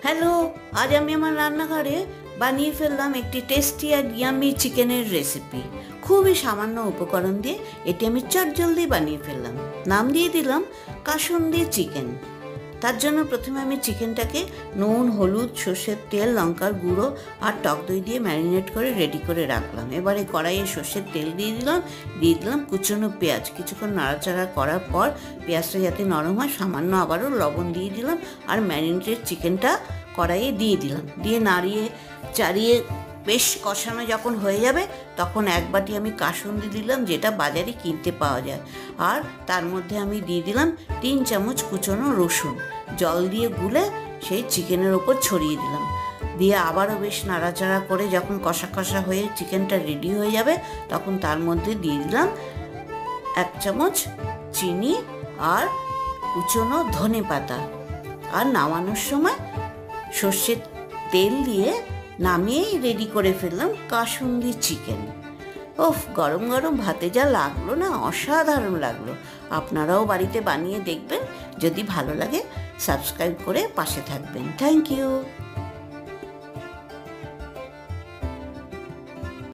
Hello, আজ আমি আমার রান্নাঘরে বানিয়ে ফেললাম একটি টেস্টি আর ইয়াম্মি চিকেনের রেসিপি। খুবই সামান্য উপকরণ দিয়ে এটি আমি চটজলদি বানিয়ে ফেললাম। নাম দিয়ে দিলাম কাসুন্দি চিকেন। তার জন্য প্রথমে আমি চিকেনটাকে নুন, হলুদ, সর্ষের তেল, লঙ্কার গুঁড়ো আর টক দই দিয়ে ম্যারিনেট করে রেডি করে রাখলাম। এবারে কড়াইয়ে সর্ষের তেল দিয়ে দিলাম কুচনো পেঁয়াজ। কিছুক্ষণ নাড়াচাড়া করার পর পেঁয়াজটা যাতে নরম হয় সামান্য আবারও লবণ দিয়ে দিলাম আর ম্যারিনেটেড চিকেনটা কড়াইয়ে দিয়ে নাড়িয়ে চাড়িয়ে বেশ কষানো যখন হয়ে যাবে তখন এক বাটি আমি কাসুন্দি দিলাম, যেটা বাজারে কিনতে পাওয়া যায়। আর তার মধ্যে আমি দিয়ে দিলাম 3 চামচ কুচনো রসুন, জল দিয়ে গুলে সেই চিকেনের ওপর ছড়িয়ে দিলাম। দিয়ে আবারও বেশ নাড়াচাড়া করে যখন কষা কষা হয়ে চিকেনটা রেডি হয়ে যাবে তখন তার মধ্যে দিয়ে দিলাম 1 চামচ চিনি আর কুচনো ধনে পাতা। আর নামানোর সময় সর্ষের তেল দিয়ে নামিয়েই রেডি করে ফেললাম কাসুন্দি চিকেন। গরম গরম ভাতে যা লাগলো না, অসাধারণ লাগলো। আপনারাও বাড়িতে বানিয়ে দেখবেন। যদি ভালো লাগে সাবস্ক্রাইব করে পাশে থাকবেন। Thank you.